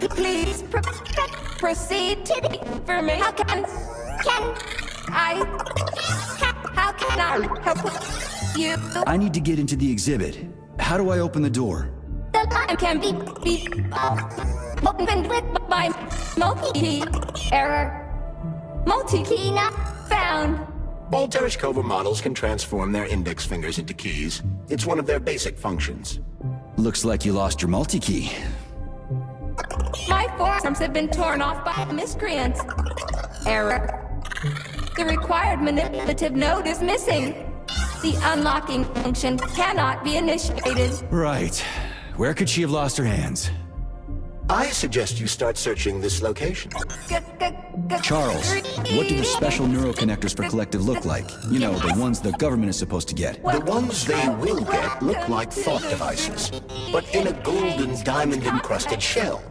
Please proceed to the information. How can I help you? I need to get into the exhibit. How do I open the door? The line can be opened with my multi-key. Error. Multi-key not found. All Tereshkova models can transform their index fingers into keys. It's one of their basic functions. Looks like you lost your multi-key. My forearms have been torn off by miscreants. Error. The required manipulative node is missing. The unlocking function cannot be initiated. Right. Where could she have lost her hands? I suggest you start searching this location. Charles, what do the special neuroconnectors for Collective look like? You know, the ones the government is supposed to get. The ones they will get look like thought devices, but in a golden diamond-encrusted shell.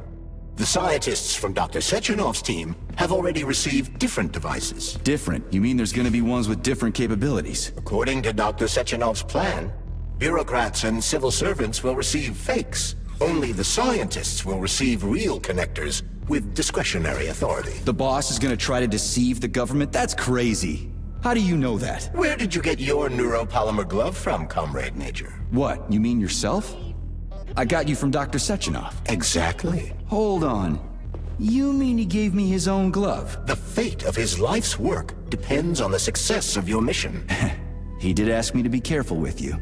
The scientists from Dr. Sechenov's team have already received different devices. Different? You mean there's gonna be ones with different capabilities? According to Dr. Sechenov's plan, bureaucrats and civil servants will receive fakes. Only the scientists will receive real connectors with discretionary authority. The boss is gonna try to deceive the government? That's crazy. How do you know that? Where did you get your neuropolymer glove from, Comrade Major? What, you mean yourself? I got you from Dr. Sechenov. Exactly. Hold on. You mean he gave me his own glove? The fate of his life's work depends on the success of your mission. He did ask me to be careful with you.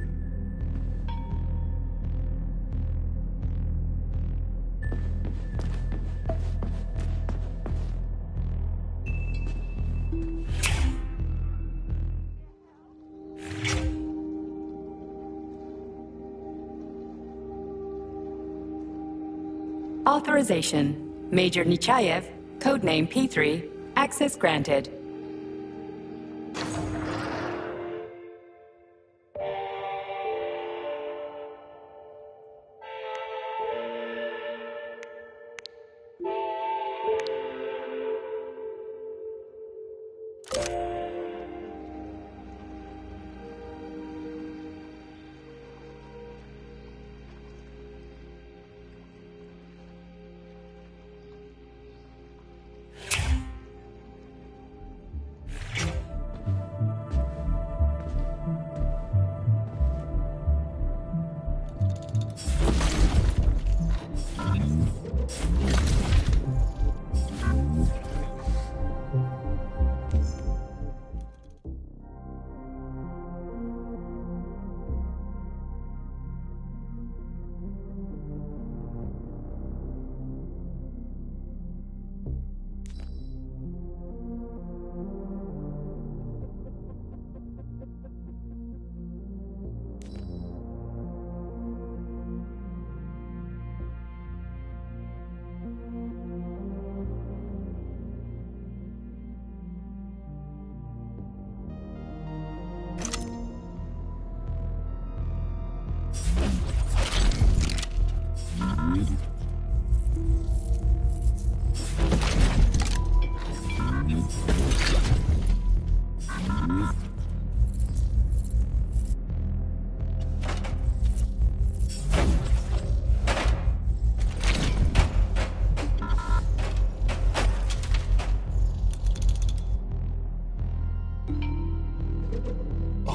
Authorization. Major Nechayev, codename P3, access granted.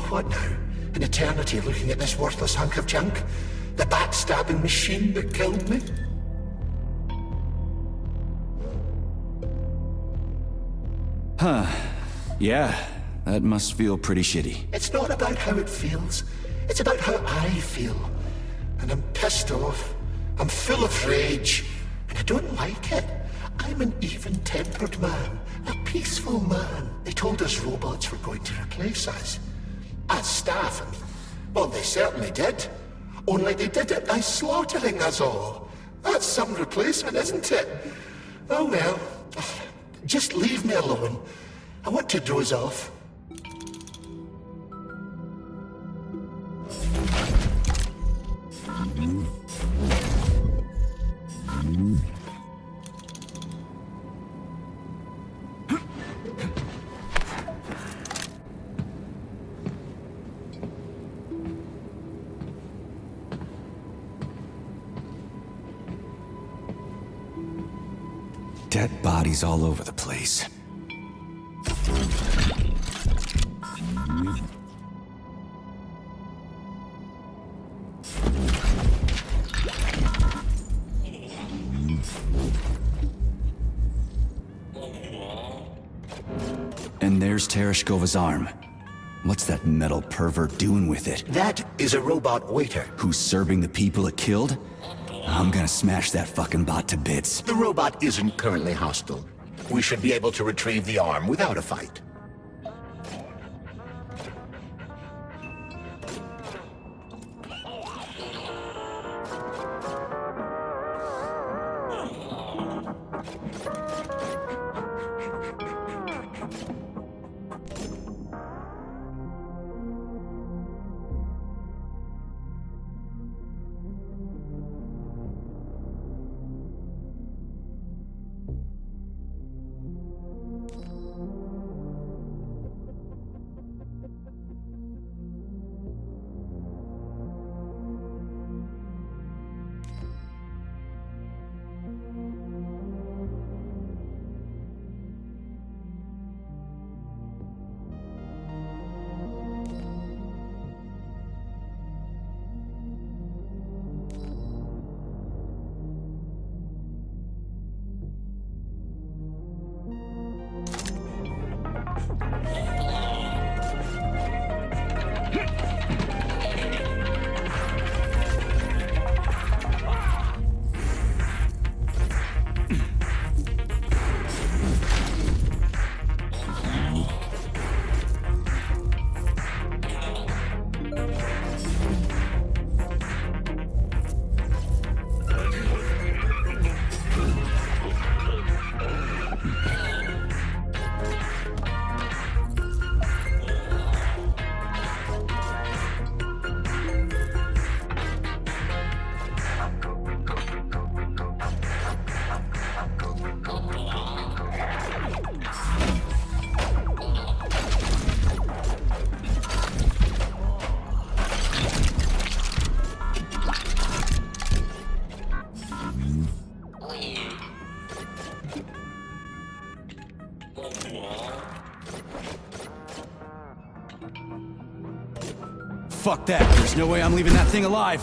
What now? An eternity looking at this worthless hunk of junk? The backstabbing machine that killed me? Huh. Yeah, that must feel pretty shitty. It's not about how it feels. It's about how I feel. And I'm pissed off. I'm full of rage. And I don't like it. I'm an even-tempered man. A peaceful man. They told us robots were going to replace us. As staff, I mean. Well, they certainly did. Only they did it by slaughtering us all. That's some replacement, isn't it? Oh well. Just leave me alone. I want to doze off. Dead bodies all over the place. And there's Tereshkova's arm. What's that metal pervert doing with it? That is a robot waiter. Who's serving the people it killed? I'm gonna smash that fucking bot to bits. The robot isn't currently hostile. We should be able to retrieve the arm without a fight. Fuck that. There's no way I'm leaving that thing alive.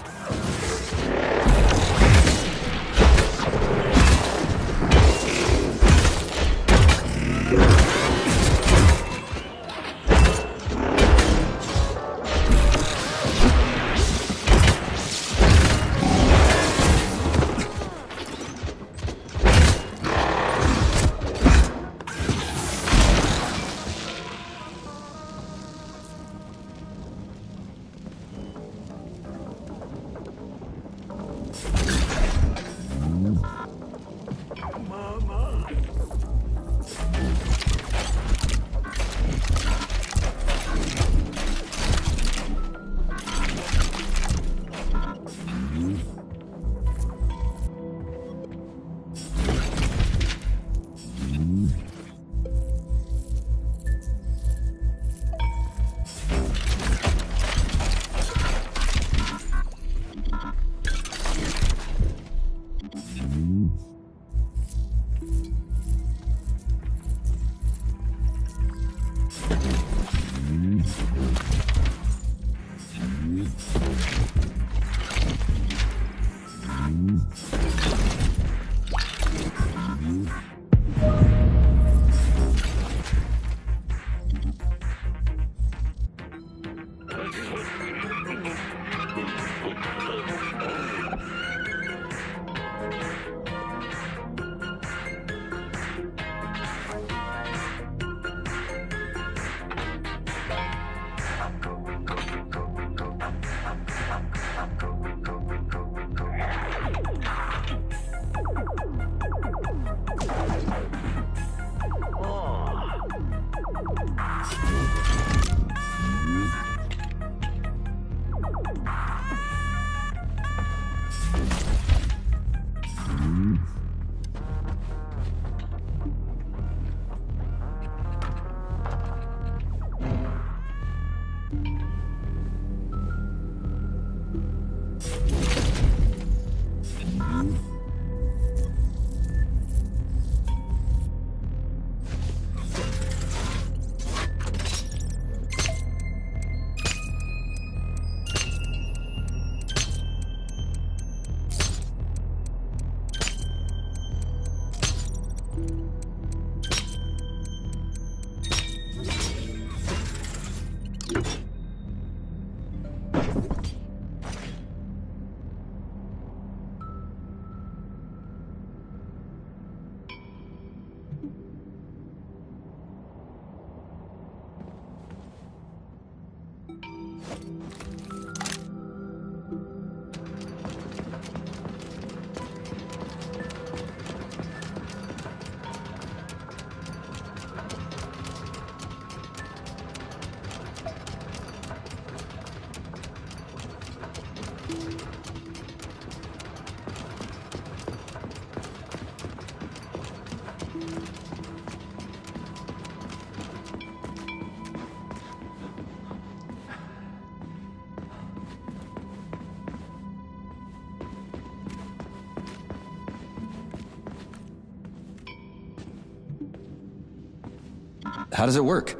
How does it work?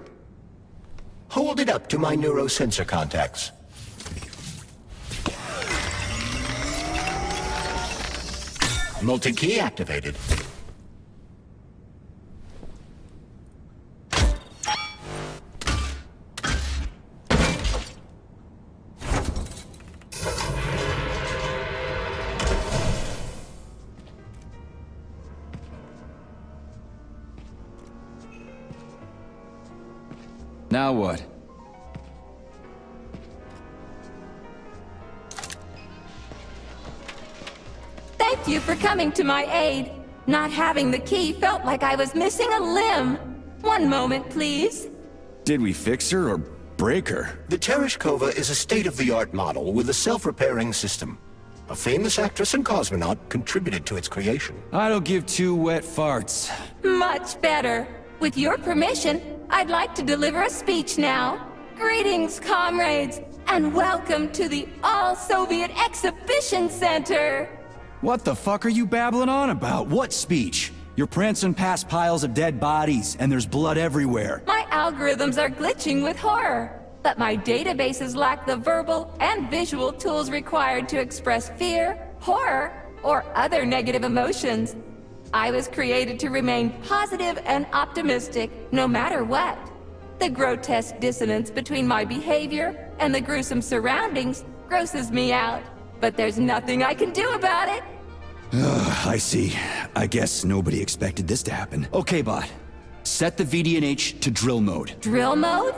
Hold it up to my neurosensor contacts. Multi-key activated. Now what? Thank you for coming to my aid. Not having the key felt like I was missing a limb. One moment, please. Did we fix her or break her? The Tereshkova is a state-of-the-art model with a self-repairing system. A famous actress and cosmonaut contributed to its creation. I don't give two wet farts. Much better. With your permission, I'd like to deliver a speech now. Greetings, comrades, and welcome to the All-Soviet Exhibition Center. What the fuck are you babbling on about? What speech? You're prancing past piles of dead bodies, and there's blood everywhere. My algorithms are glitching with horror, but my databases lack the verbal and visual tools required to express fear, horror, or other negative emotions. I was created to remain positive and optimistic, no matter what. The grotesque dissonance between my behavior and the gruesome surroundings grosses me out, but there's nothing I can do about it. I see. I guess nobody expected this to happen. Okay, bot. Set the VDNH to drill mode. Drill mode?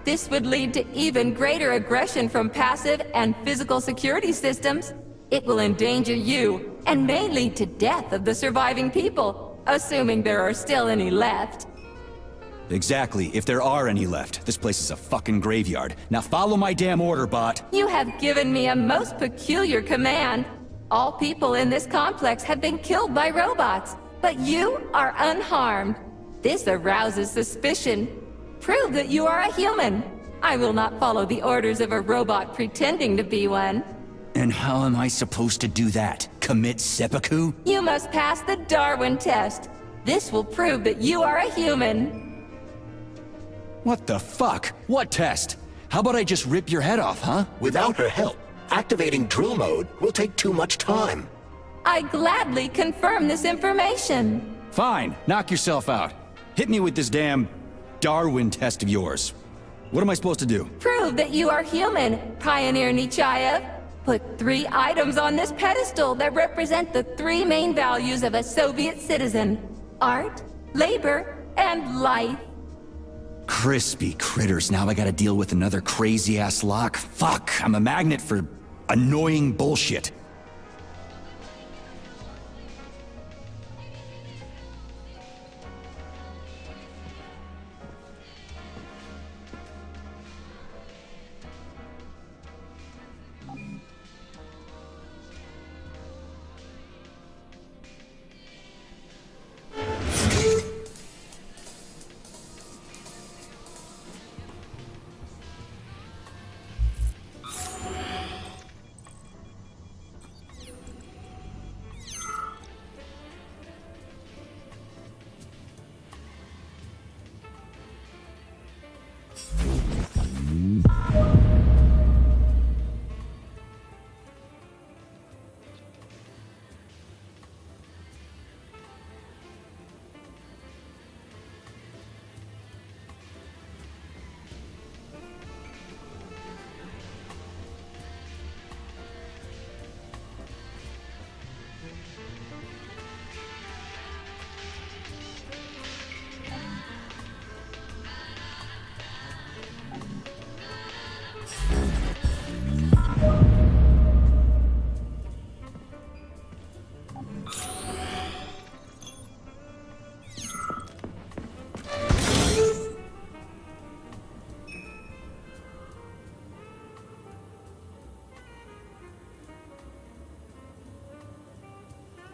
This would lead to even greater aggression from passive and physical security systems. It will endanger you, and may lead to death of the surviving people, assuming there are still any left. Exactly, if there are any left. This place is a fucking graveyard. Now follow my damn order, bot. You have given me a most peculiar command. All people in this complex have been killed by robots, but you are unharmed. This arouses suspicion. Prove that you are a human. I will not follow the orders of a robot pretending to be one. And how am I supposed to do that? Commit seppuku? You must pass the Darwin test. This will prove that you are a human. What the fuck? What test? How about I just rip your head off, huh? Without her help, activating drill mode will take too much time. I gladly confirm this information. Fine, knock yourself out. Hit me with this damn Darwin test of yours. What am I supposed to do? Prove that you are human, Pioneer Nechayev. Put 3 items on this pedestal that represent the 3 main values of a Soviet citizen: art, labor, and life. Crispy critters, now I gotta deal with another crazy-ass lock. Fuck, I'm a magnet for annoying bullshit.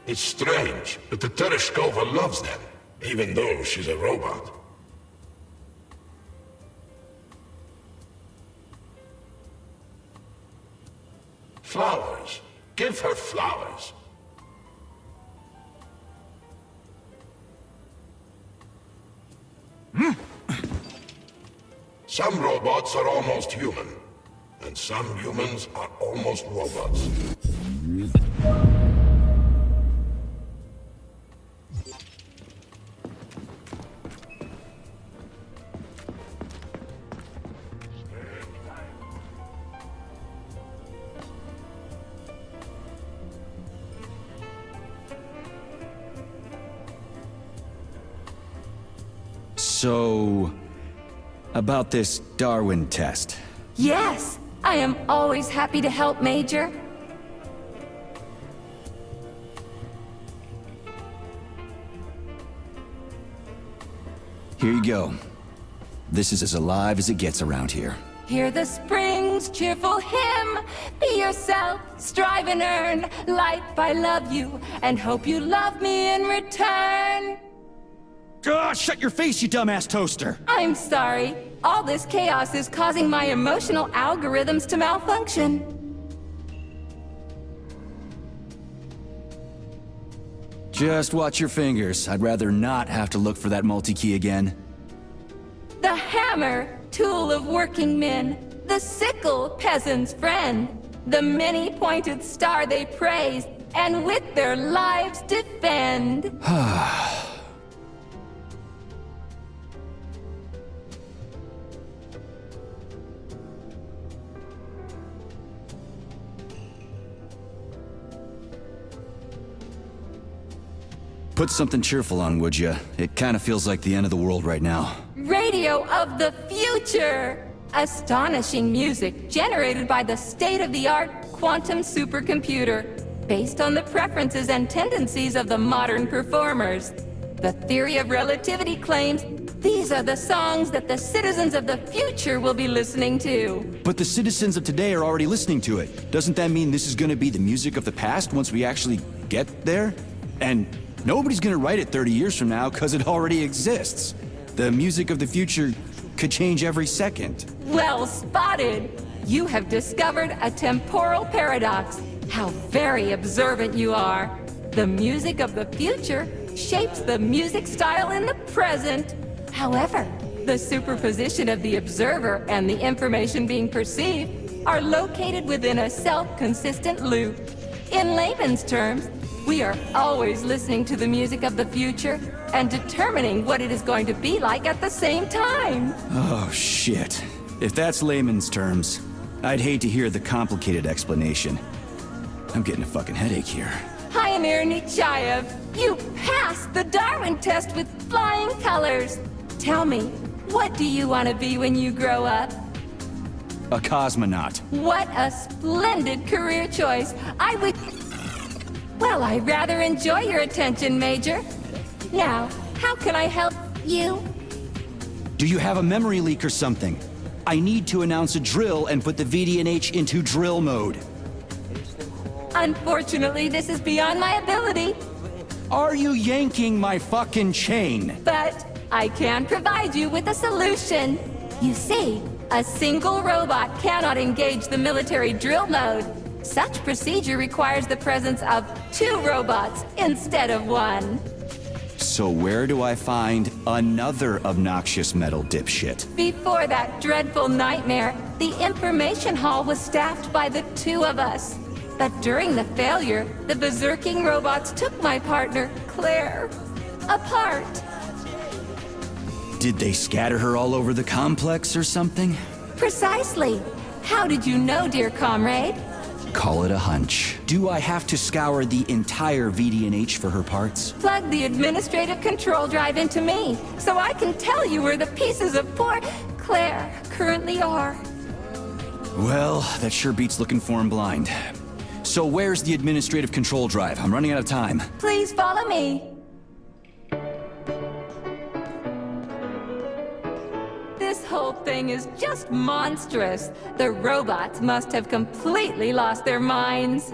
It's strange, but the Tereshkova loves them, even though she's a robot. Flowers. Give her flowers. Some robots are almost human, and some humans are almost robots. So, about this Darwin test. Yes, I am always happy to help, Major. Here you go. This is as alive as it gets around here. Hear the spring's cheerful hymn. Be yourself, strive and earn. Life, I love you, and hope you love me in return. Ah, shut your face, you dumbass toaster! I'm sorry. All this chaos is causing my emotional algorithms to malfunction. Just watch your fingers. I'd rather not have to look for that multi-key again. The hammer, tool of working men. The sickle, peasant's friend. The many-pointed star they praise, and with their lives defend. Put something cheerful on, would ya? It kinda feels like the end of the world right now. Radio of the future! Astonishing music generated by the state-of-the-art quantum supercomputer, based on the preferences and tendencies of the modern performers. The theory of relativity claims these are the songs that the citizens of the future will be listening to. But the citizens of today are already listening to it. Doesn't that mean this is gonna be the music of the past once we actually get there? And nobody's gonna write it 30 years from now, 'cause it already exists. The music of the future could change every second. Well spotted! You have discovered a temporal paradox. How very observant you are. The music of the future shapes the music style in the present. However, the superposition of the observer and the information being perceived are located within a self-consistent loop. In layman's terms, we are always listening to the music of the future and determining what it is going to be like at the same time. Oh, shit. If that's layman's terms, I'd hate to hear the complicated explanation. I'm getting a fucking headache here. Pioneer Nechayev, you passed the Darwin test with flying colors. Tell me, what do you want to be when you grow up? A cosmonaut. What a splendid career choice. Well, I rather enjoy your attention, Major. Now, how can I help you? Do you have a memory leak or something? I need to announce a drill and put the VDNH into drill mode. Unfortunately, this is beyond my ability, Are you yanking my fucking chain? but I can provide you with a solution. You see, a single robot cannot engage the military drill mode. Such procedure requires the presence of 2 robots instead of 1. So where do I find another obnoxious metal dipshit? Before that dreadful nightmare, the information hall was staffed by the 2 of us. But during the failure, the berserking robots took my partner, Claire, apart. Did they scatter her all over the complex or something? Precisely. How did you know, dear comrade? Call it a hunch. Do I have to scour the entire VDNH for her parts? Plug the administrative control drive into me, so I can tell you where the pieces of poor Claire currently are. Well, that sure beats looking for him blind. So where's the administrative control drive? I'm running out of time. Please follow me. This whole thing is just monstrous. The robots must have completely lost their minds.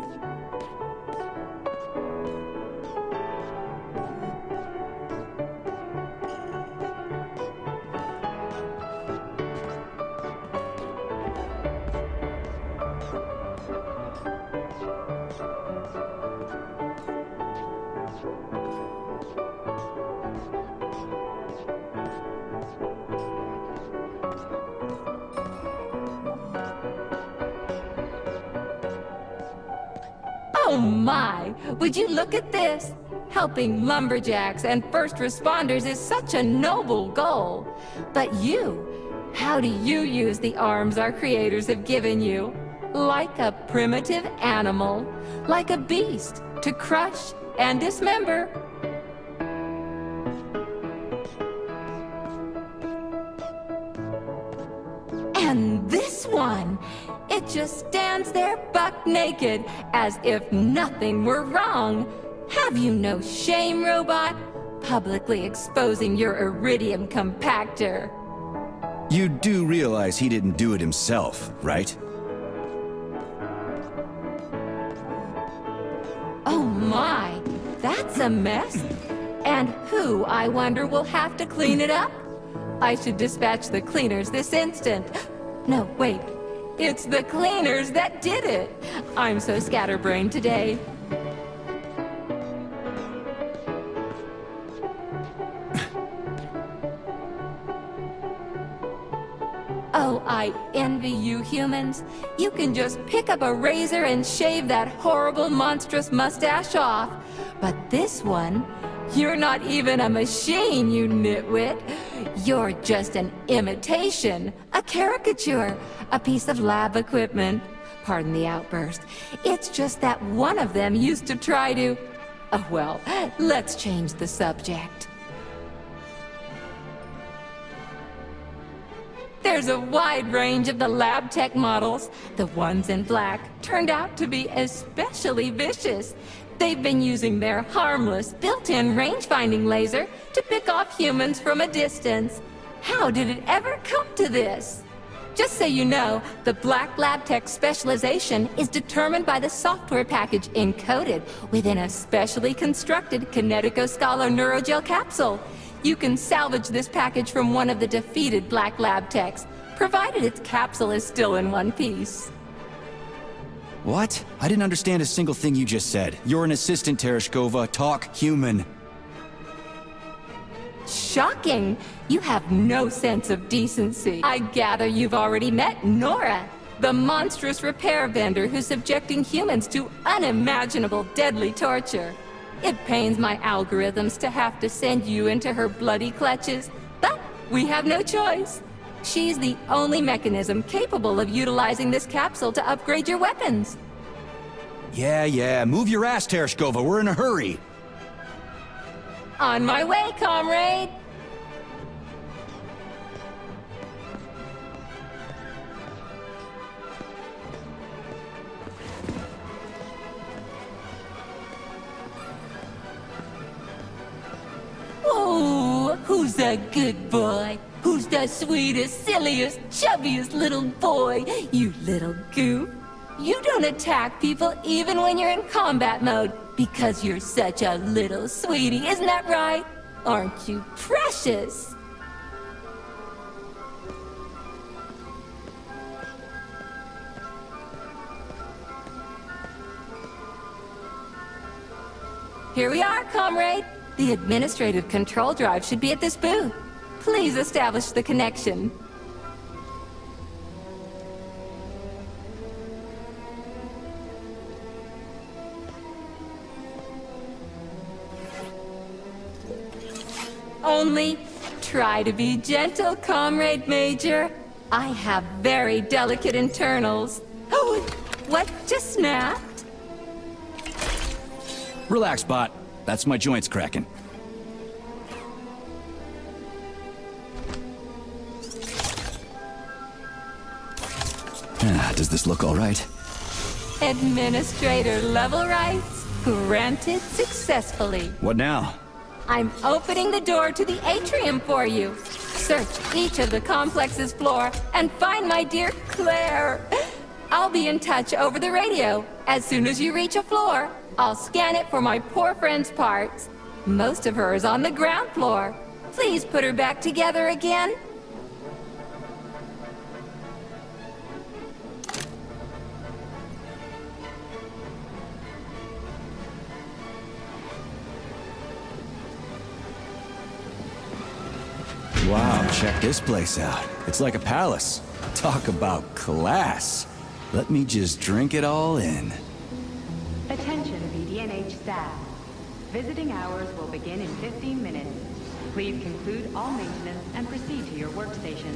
Oh my, would you look at this? Helping lumberjacks and first responders is such a noble goal. But you, how do you use the arms our creators have given you? Like a primitive animal, like a beast, to crush and dismember. And this one, it just stands there buck naked, as if nothing were wrong. Have you no shame, robot? Publicly exposing your iridium compactor. You do realize he didn't do it himself, right? Oh my, that's a mess. And who, I wonder, will have to clean it up? I should dispatch the cleaners this instant. No, wait. It's the cleaners that did it. I'm so scatterbrained today. Oh, I envy you humans. You can just pick up a razor and shave that horrible, monstrous mustache off. But this one, you're not even a machine, you nitwit. You're just an imitation, a caricature, a piece of lab equipment. Pardon the outburst. It's just that one of them used to try to... Oh, well, let's change the subject. There's a wide range of the lab tech models. The ones in black turned out to be especially vicious. They've been using their harmless, built-in range-finding laser to pick off humans from a distance. How did it ever come to this? Just so you know, the black lab tech specialization is determined by the software package encoded within a specially constructed Kinetico-Scalo Neurogel capsule. You can salvage this package from one of the defeated black lab techs, provided its capsule is still in one piece. What? I didn't understand a single thing you just said. You're an assistant, Tereshkova. Talk human. Shocking! You have no sense of decency. I gather you've already met Nora, the monstrous repair vendor who's subjecting humans to unimaginable deadly torture. It pains my algorithms to have to send you into her bloody clutches, but we have no choice. She's the only mechanism capable of utilizing this capsule to upgrade your weapons. Yeah, move your ass, Tereshkova. We're in a hurry. On my way, comrade! Oh, who's a good boy? Who's the sweetest, silliest, chubbiest little boy? You little goof. You don't attack people even when you're in combat mode because you're such a little sweetie, isn't that right? Aren't you precious? Here we are, comrade. The administrative control drive should be at this booth. Please establish the connection. Only try to be gentle, Comrade Major. I have very delicate internals. Oh, what just snapped? Relax, bot. That's my joints cracking. Does this look all right? Administrator level rights granted successfully. What now? I'm opening the door to the atrium for you. Search each of the complex's floor and find my dear Claire. I'll be in touch over the radio. As soon as you reach a floor, I'll scan it for my poor friend's parts. Most of her is on the ground floor. Please put her back together again. Wow, check this place out. It's like a palace. Talk about class. Let me just drink it all in. Attention. Visiting hours will begin in 15 minutes. Please conclude all maintenance and proceed to your workstation.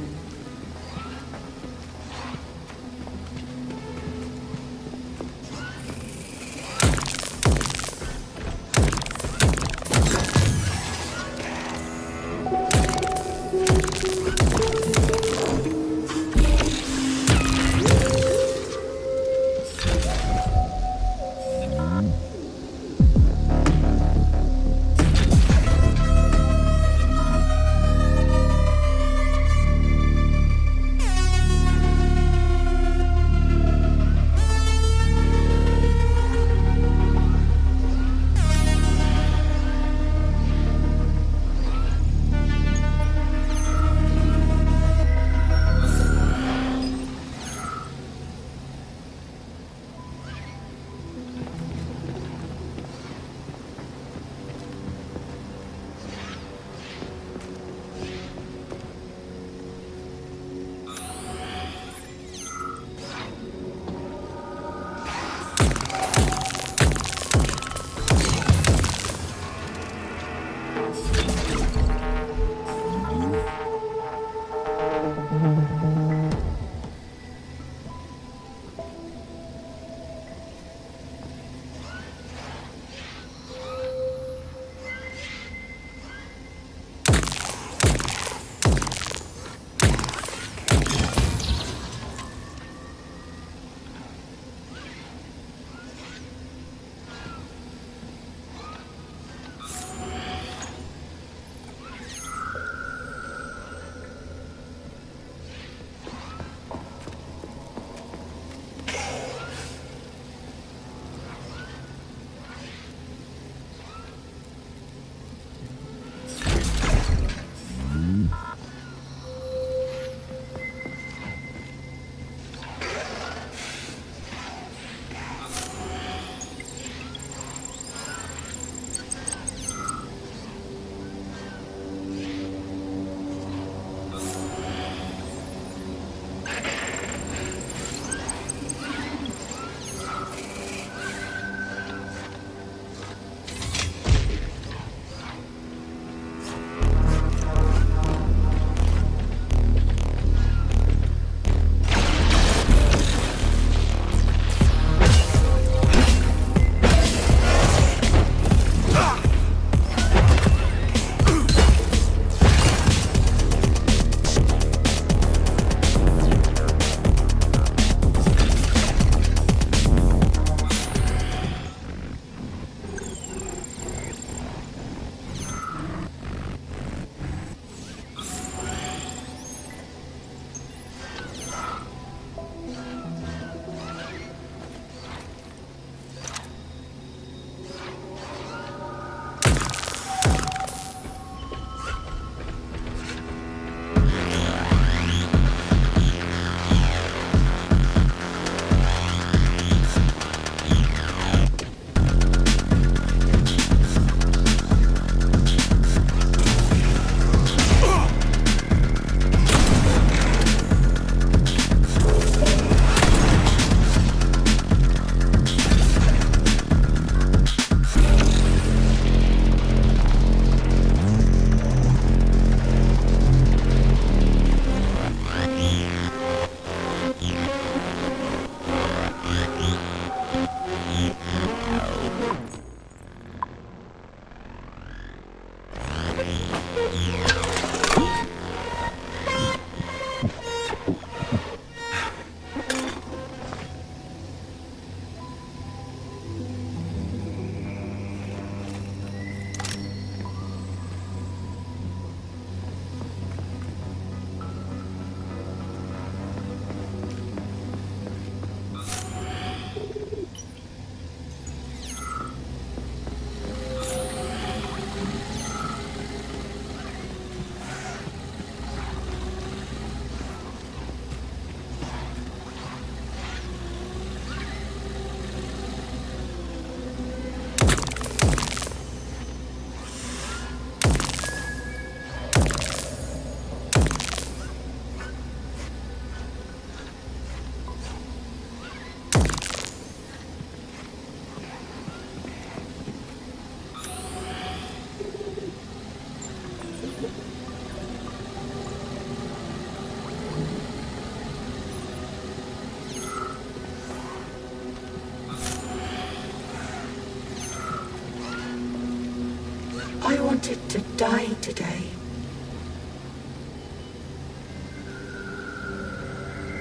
wanted to die today.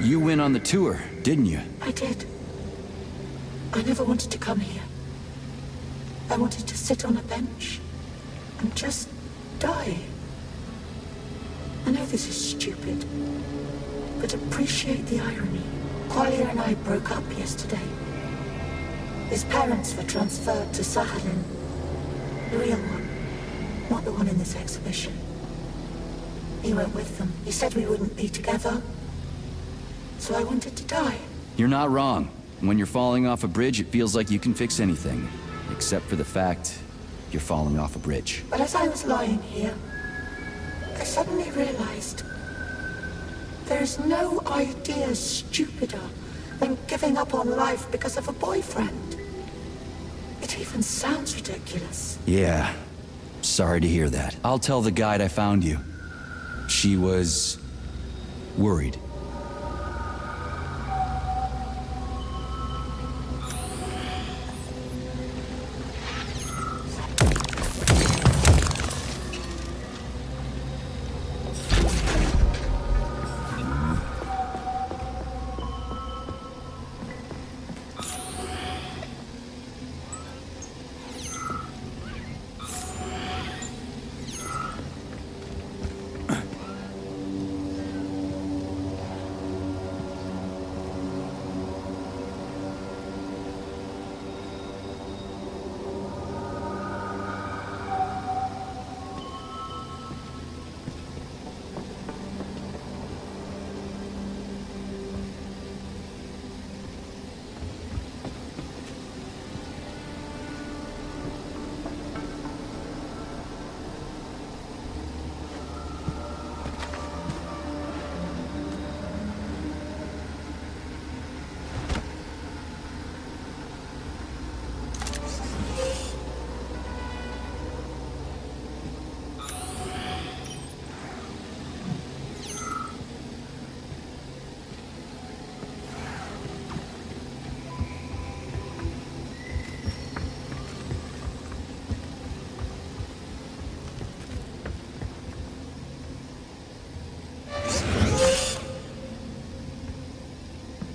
You went on the tour, didn't you? I did. I never wanted to come here. I wanted to sit on a bench and just die. I know this is stupid, but appreciate the irony. Collier and I broke up yesterday. His parents were transferred to Sakhalin. The real one, not the one in this exhibition. He went with them. He said we wouldn't be together, so I wanted to die. You're not wrong. When you're falling off a bridge, it feels like you can fix anything. Except for the fact you're falling off a bridge. But as I was lying here, I suddenly realized there is no idea stupider than giving up on life because of a boyfriend. It even sounds ridiculous. Yeah. Sorry to hear that. I'll tell the guide I found you. She was worried.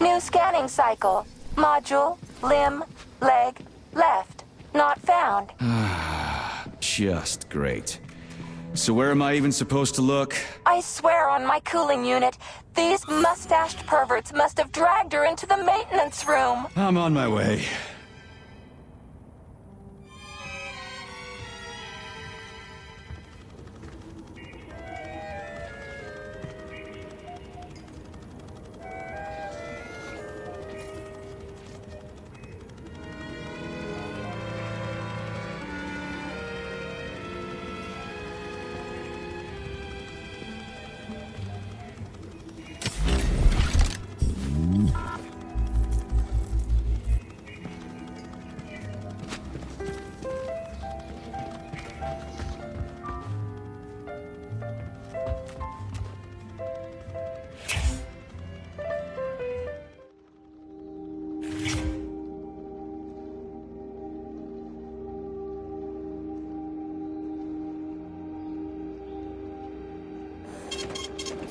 New scanning cycle. Module, limb, leg, left. Not found. Just great. So where am I even supposed to look? I swear on my cooling unit, these mustached perverts must have dragged her into the maintenance room. I'm on my way.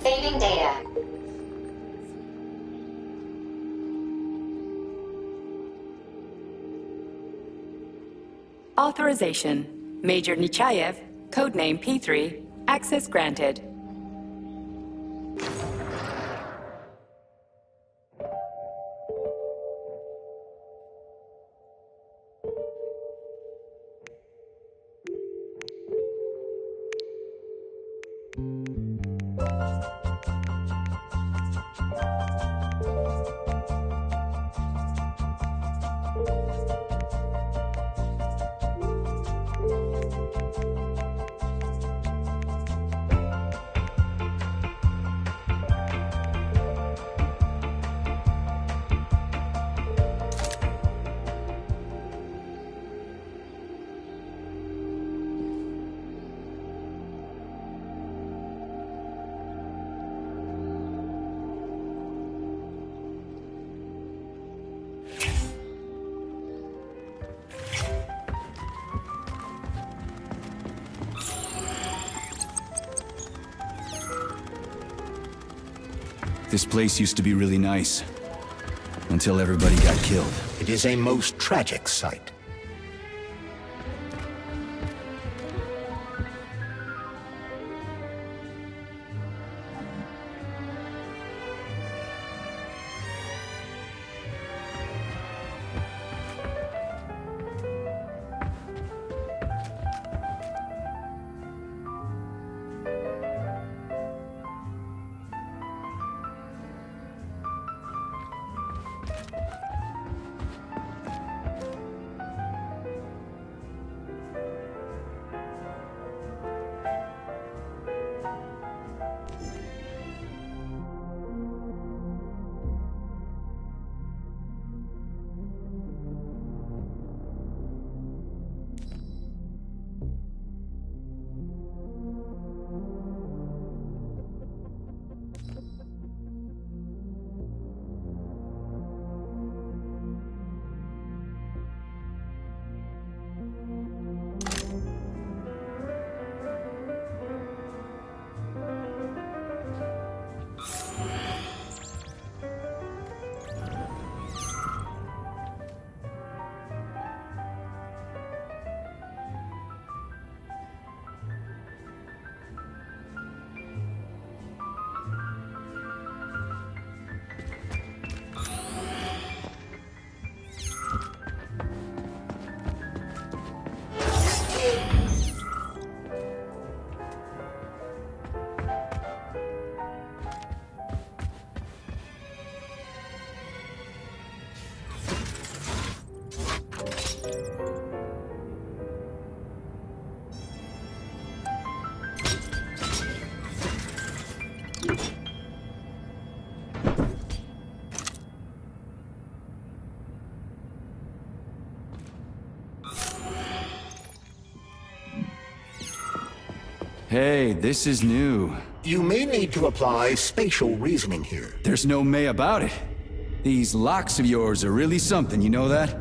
Saving data. Authorization. Major Nechayev, codename P3, access granted. This place used to be really nice. Until everybody got killed. It is a most tragic sight. Hey, this is new. You may need to apply spatial reasoning here. There's no may about it. These locks of yours are really something, you know that?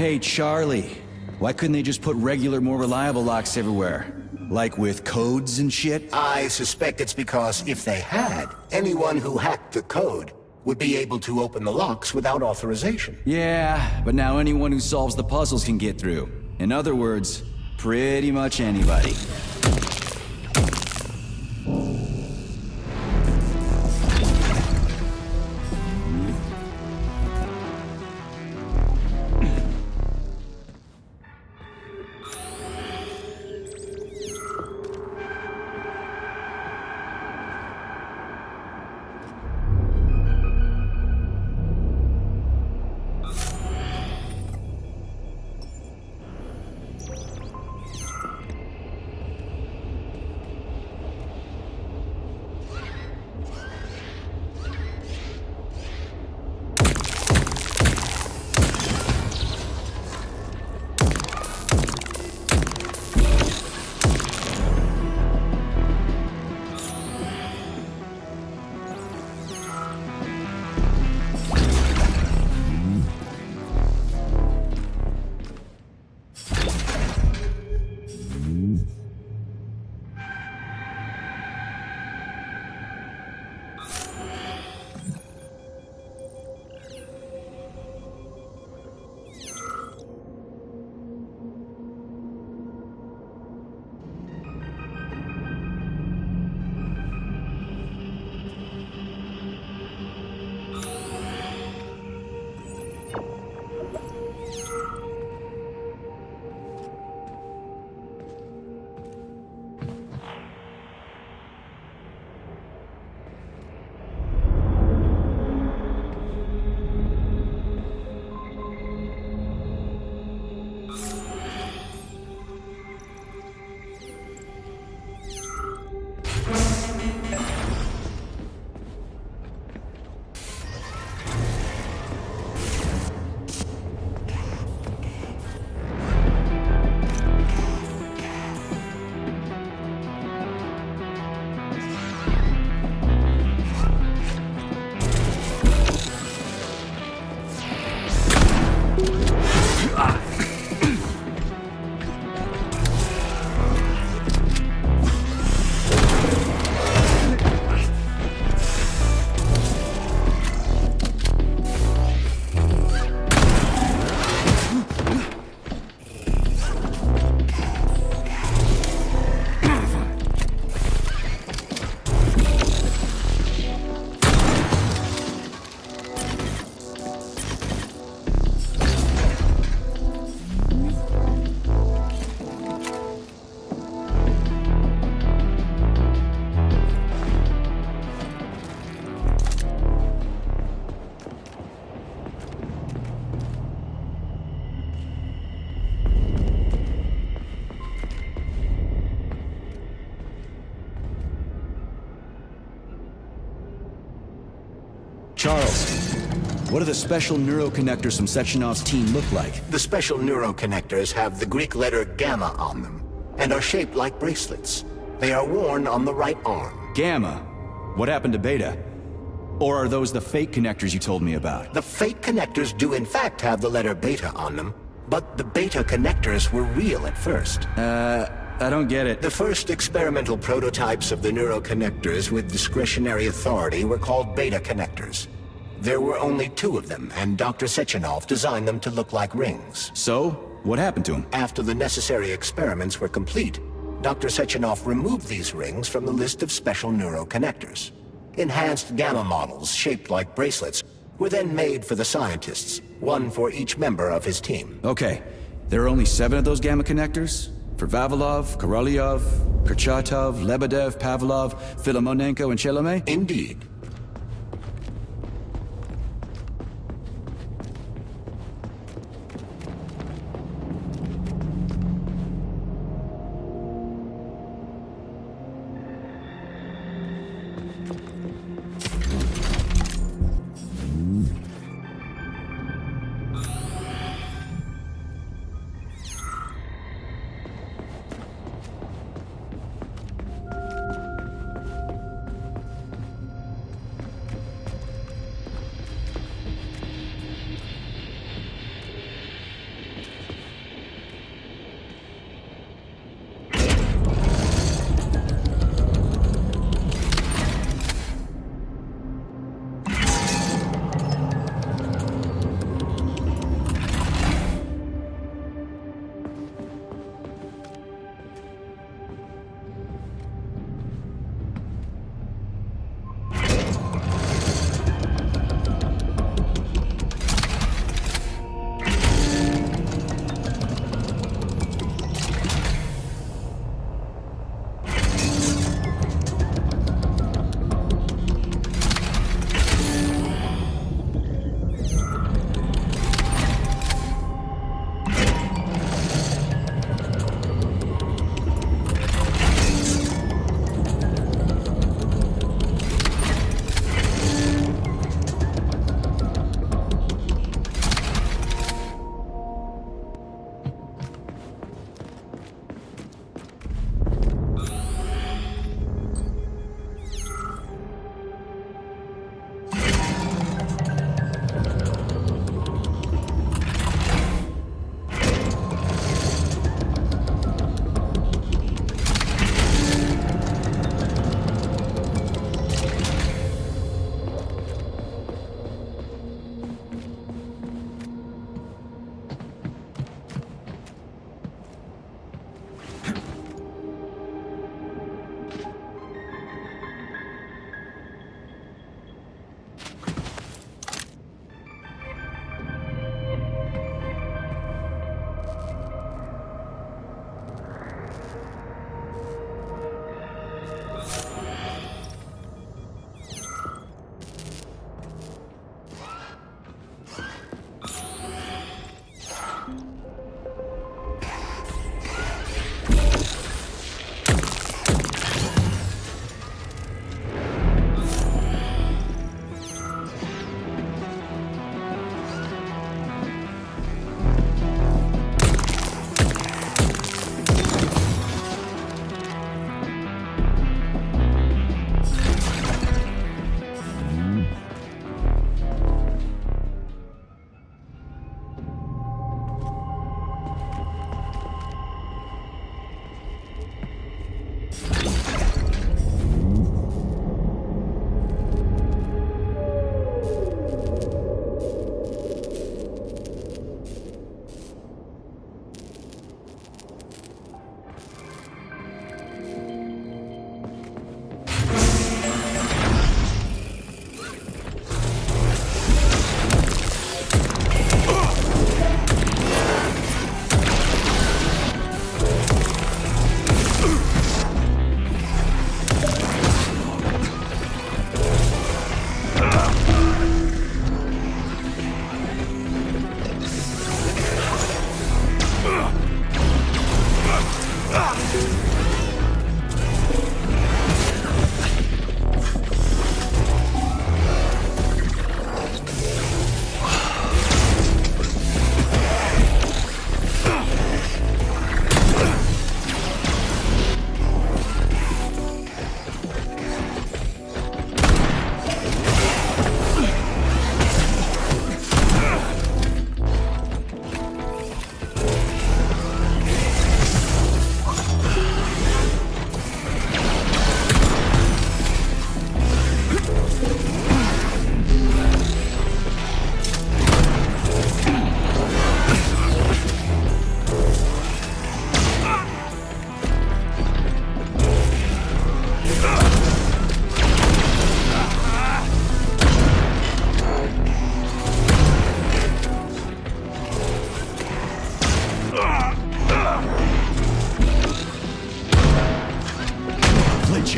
Hey, Charlie. Why couldn't they just put regular, more reliable locks everywhere? Like with codes and shit? I suspect it's because if they had, anyone who hacked the code would be able to open the locks without authorization. Yeah, but now anyone who solves the puzzles can get through. In other words, pretty much anybody. What do the special neuroconnectors from Sechenov's team look like? The special neuroconnectors have the Greek letter gamma on them, and are shaped like bracelets. They are worn on the right arm. Gamma? What happened to Beta? Or are those the fake connectors you told me about? The fake connectors do in fact have the letter beta on them, but the beta connectors were real at first. I don't get it. The first experimental prototypes of the neuroconnectors with discretionary authority were called beta connectors. There were only 2 of them, and Dr. Sechenov designed them to look like rings. So, what happened to him? After the necessary experiments were complete, Dr. Sechenov removed these rings from the list of special neuroconnectors. Enhanced gamma models, shaped like bracelets, were then made for the scientists, one for each member of his team. Okay, there are only 7 of those gamma connectors? For Vavilov, Korolyov, Kurchatov, Lebedev, Pavlov, Filomonenko, and Chelome? Indeed.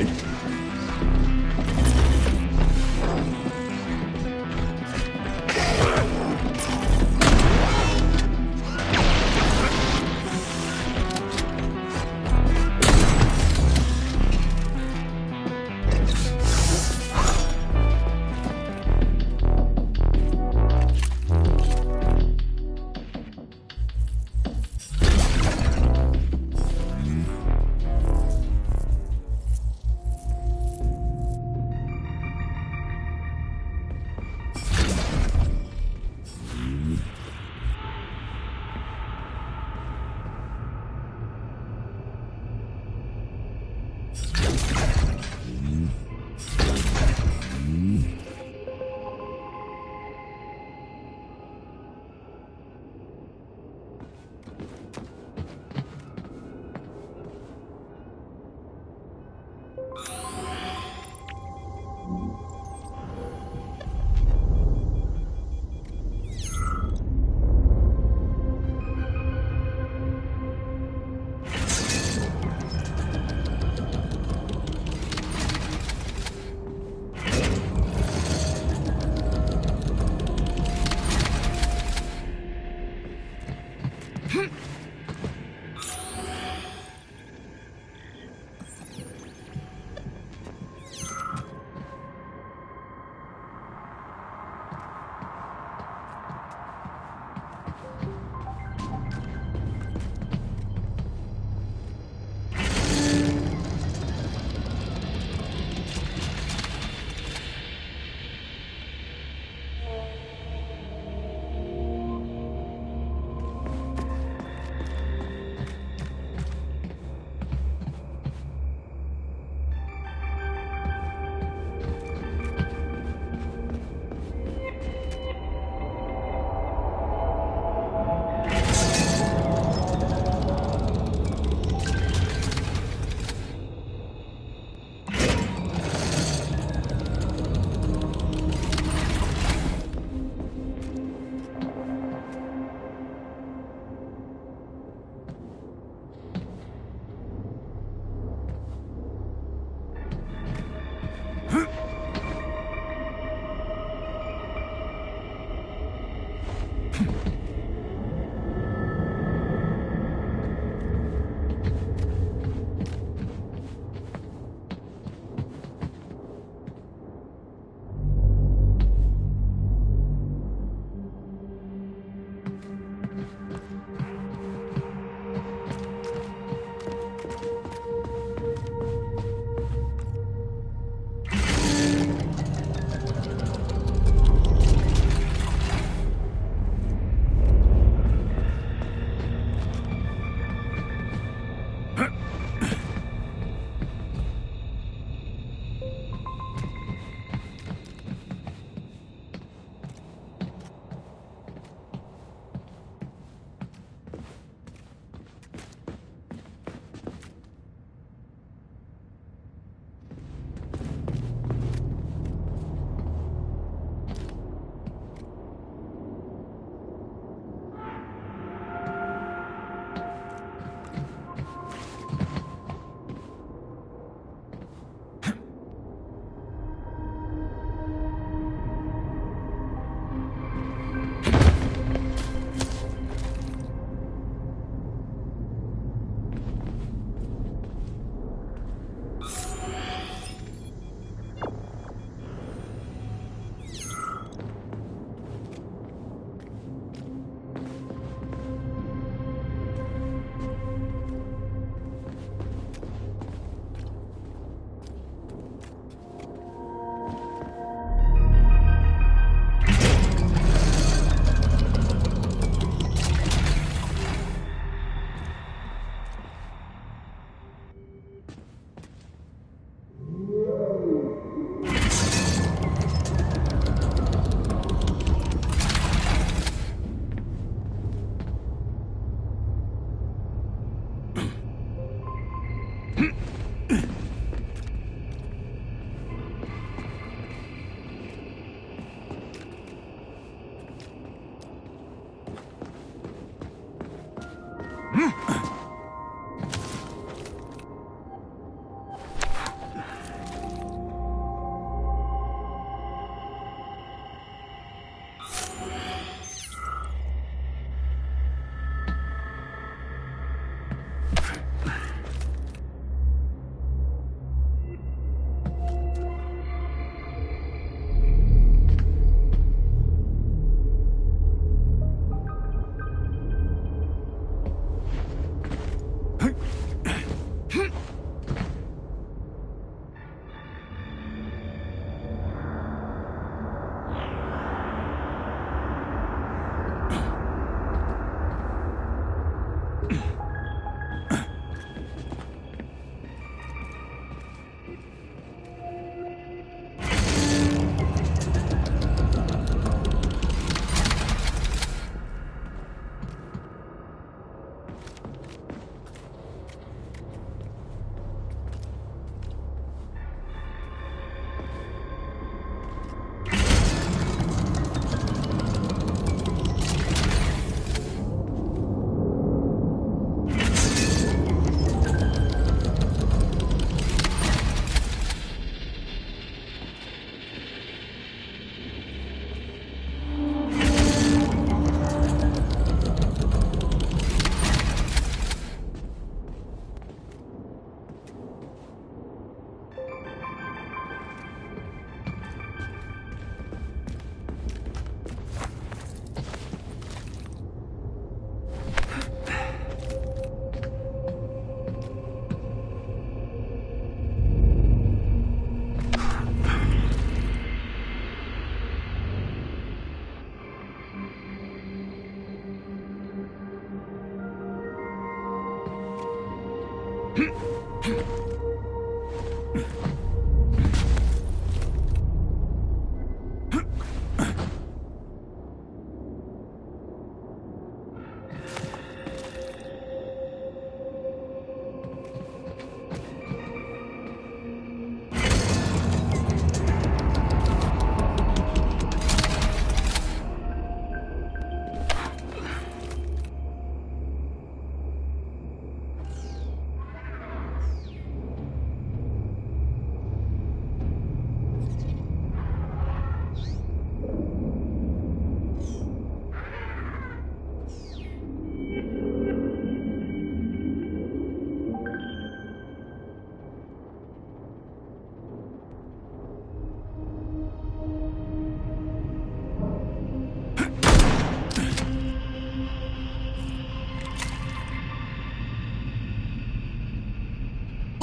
attention.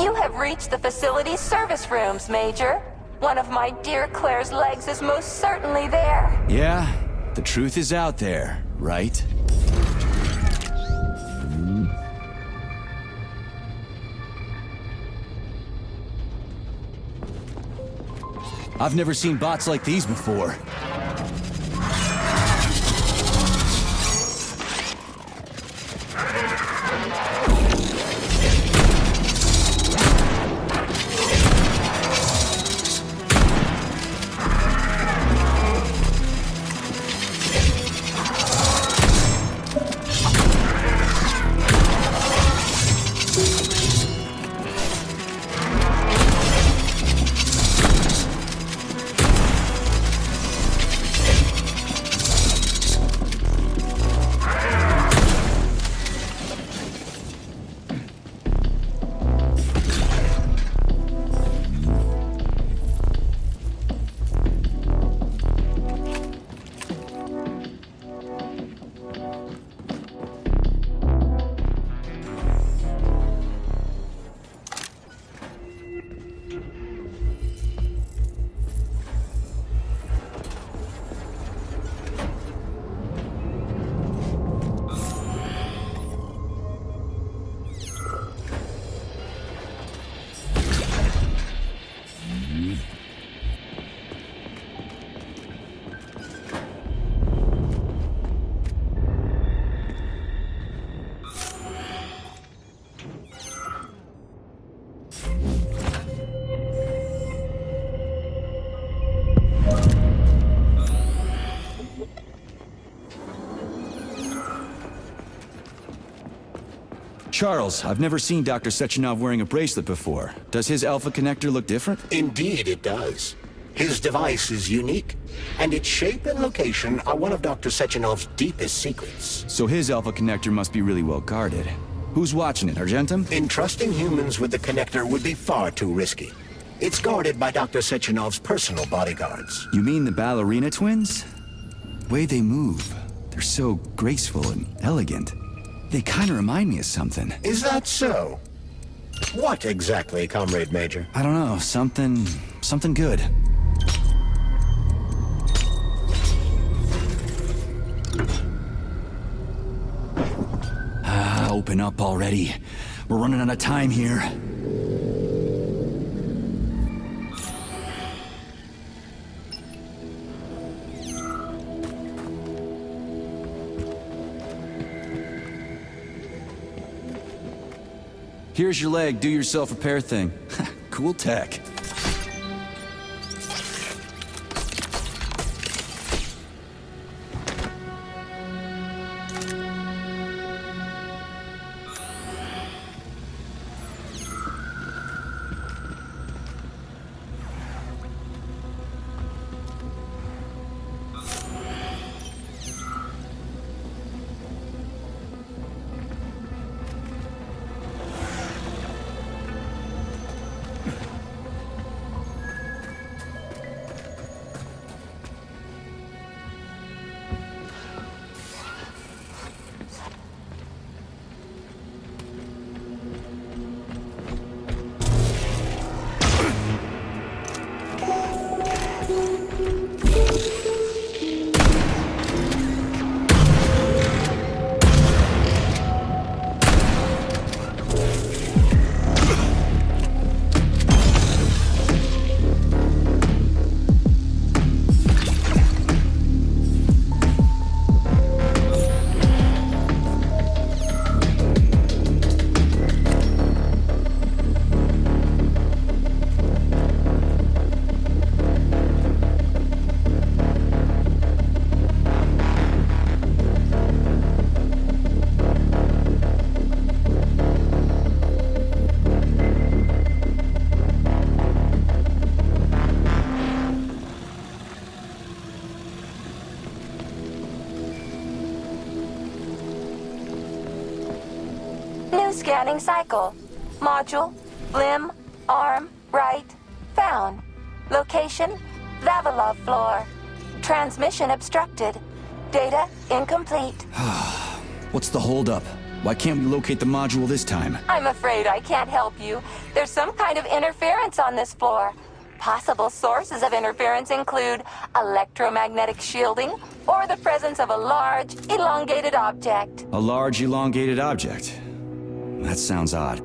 You have reached the facility's service rooms, Major. One of my dear Claire's legs is most certainly there. Yeah, the truth is out there, right? I've never seen bots like these before. Charles, I've never seen Dr. Sechenov wearing a bracelet before. Does his alpha connector look different? Indeed it does. His device is unique, and its shape and location are one of Dr. Sechenov's deepest secrets. So his alpha connector must be really well guarded. Who's watching it, Argentum? Entrusting humans with the connector would be far too risky. It's guarded by Dr. Sechenov's personal bodyguards. You mean the ballerina twins? Way they move. They're so graceful and elegant. They kind of remind me of something. Is that so? What exactly, Comrade Major? I don't know, something good. open up already. We're running out of time here. Here's your leg, do yourself repair thing. Cool tech. Scanning cycle. Module, limb, arm, right, found. Location, Vavilov floor. Transmission obstructed. Data incomplete. What's the holdup? Why can't we locate the module this time? I'm afraid I can't help you. There's some kind of interference on this floor. Possible sources of interference include electromagnetic shielding or the presence of a large, elongated object. A large, elongated object? That sounds odd.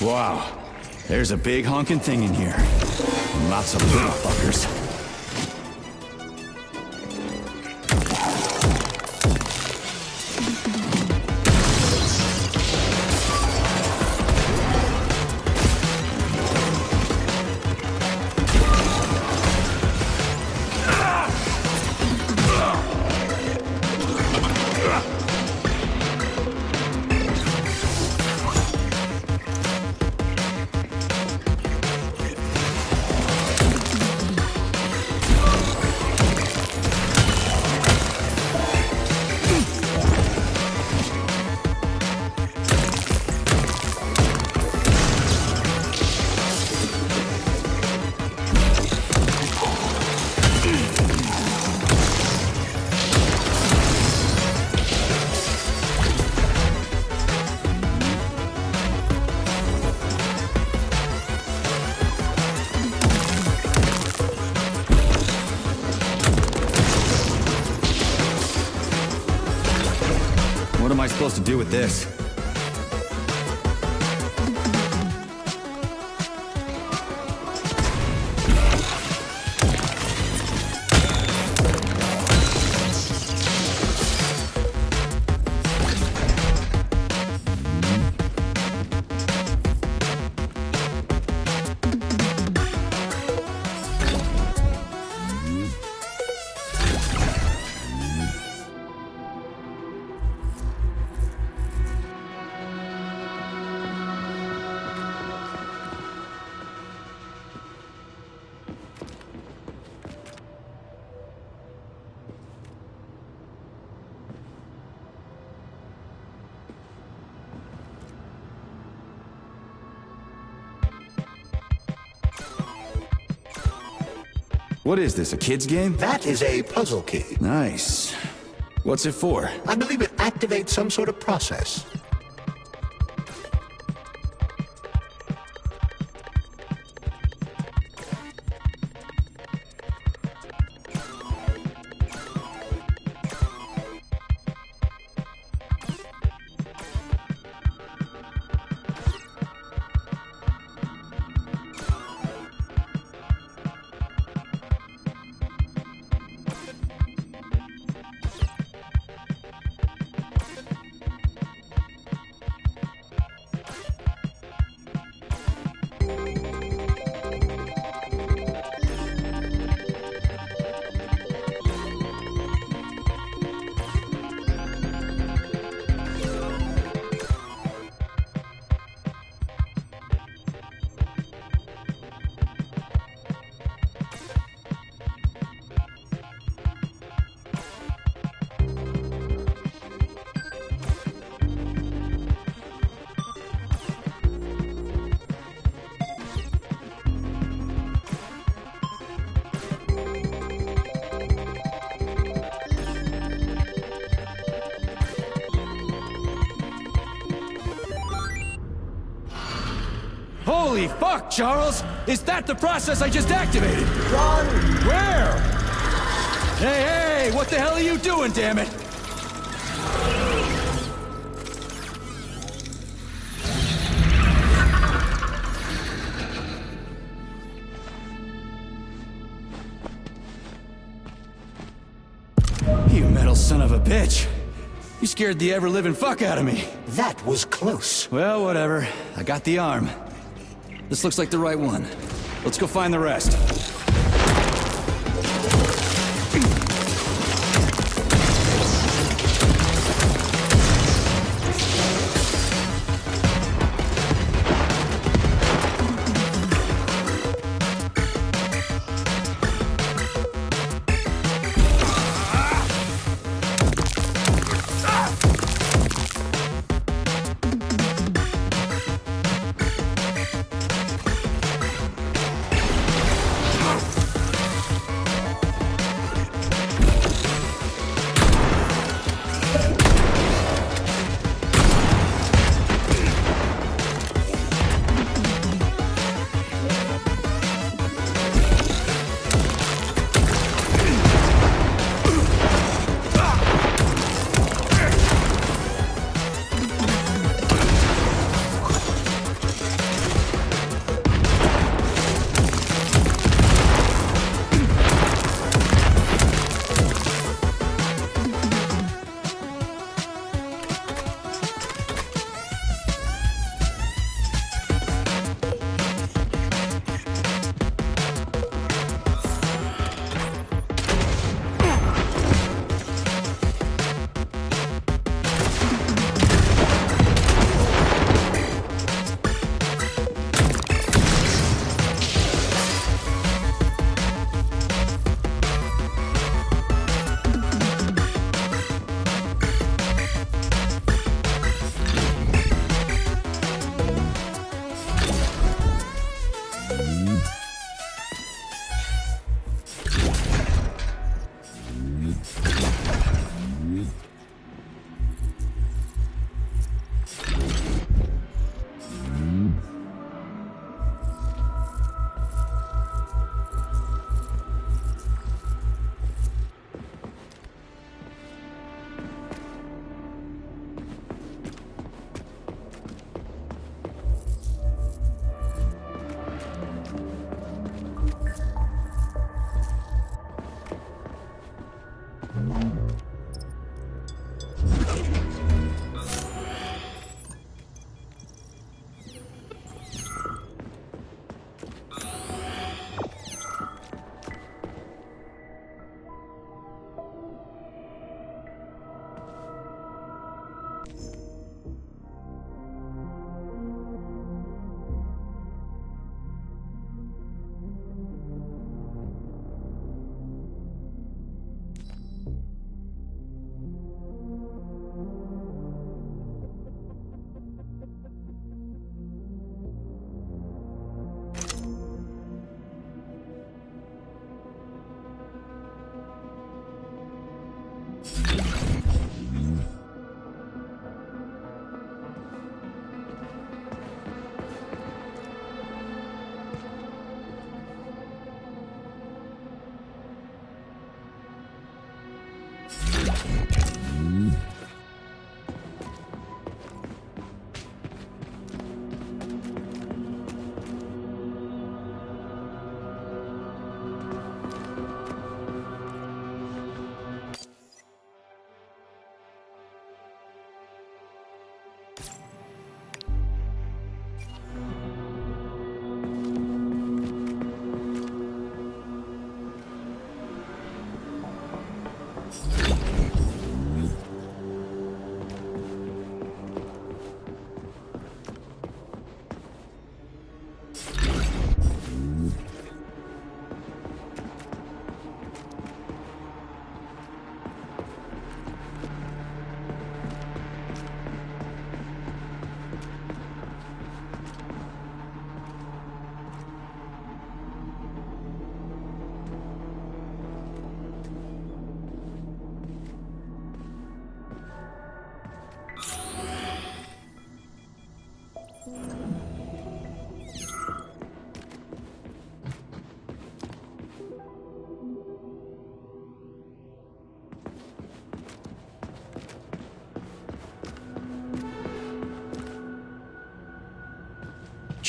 Wow, there's a big honking thing in here. Lots of little fuckers. supposed to do with this? What is this, a kid's game? That is a puzzle key. Nice. What's it for? I believe it activates some sort of process. Holy fuck, Charles! Is that the process I just activated? Run! Where? Hey, what the hell are you doing, damn it? You metal son of a bitch. You scared the ever-living fuck out of me. That was close. Well, whatever. I got the arm. This looks like the right one. Let's go find the rest.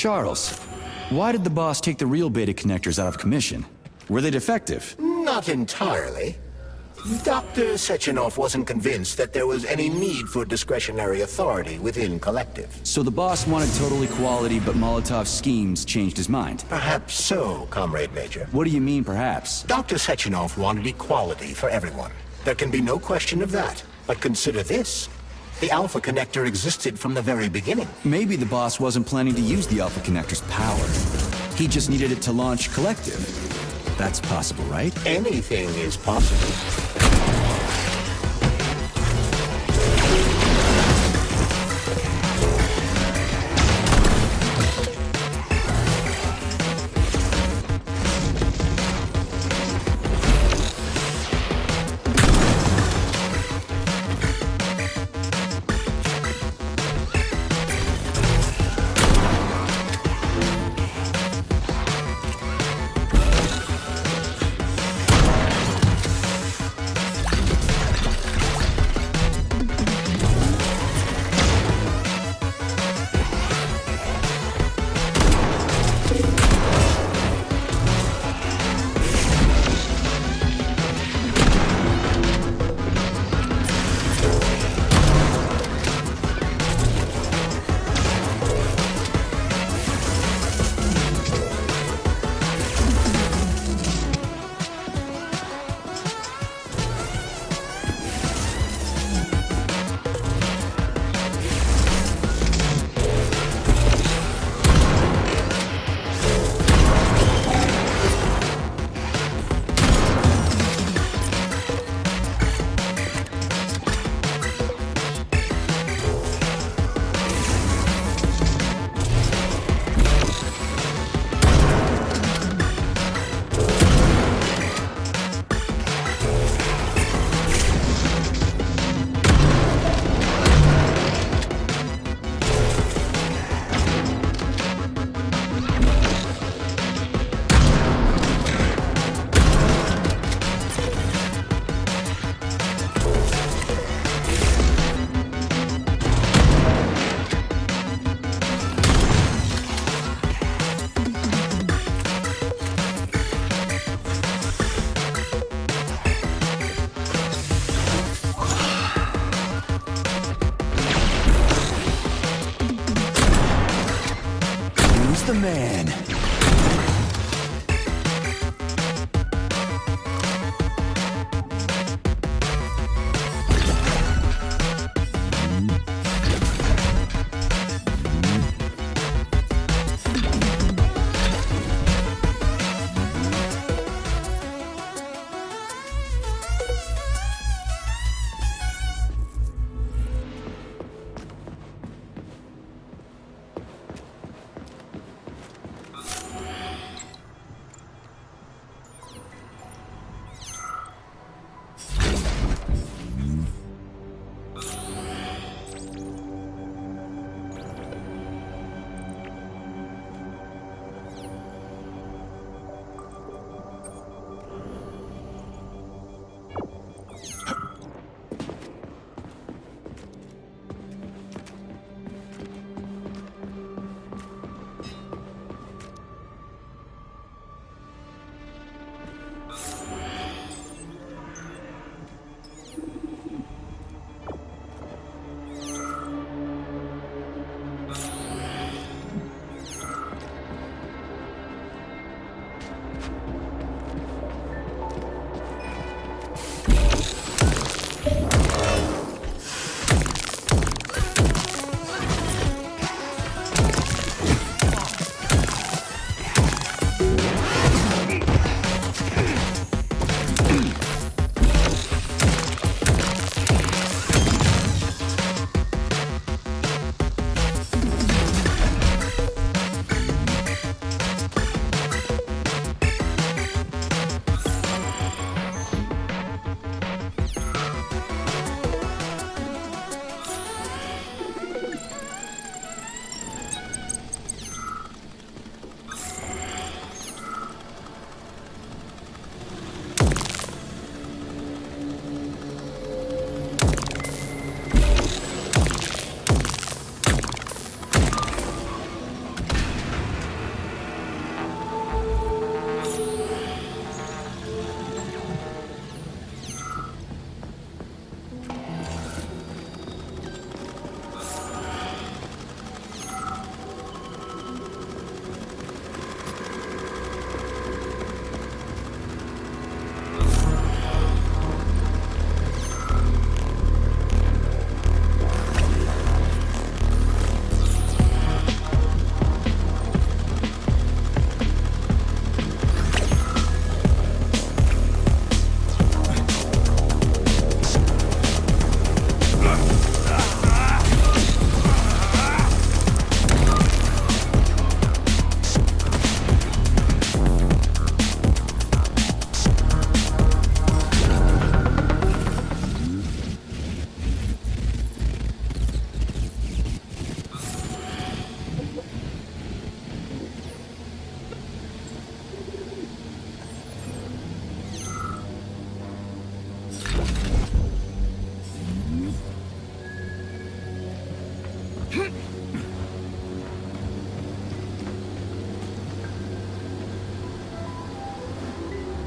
Charles, why did the boss take the real beta connectors out of commission? Were they defective? Not entirely. Dr. Sechenov wasn't convinced that there was any need for discretionary authority within Collective. So the boss wanted total equality, but Molotov's schemes changed his mind. Perhaps so, Comrade Major. What do you mean, perhaps? Dr. Sechenov wanted equality for everyone. There can be no question of that. But consider this. The Alpha Connector existed from the very beginning. Maybe the boss wasn't planning to use the Alpha Connector's power. He just needed it to launch Collective. That's possible, right? Anything is possible.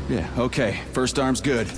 Yeah, okay. First arm's good.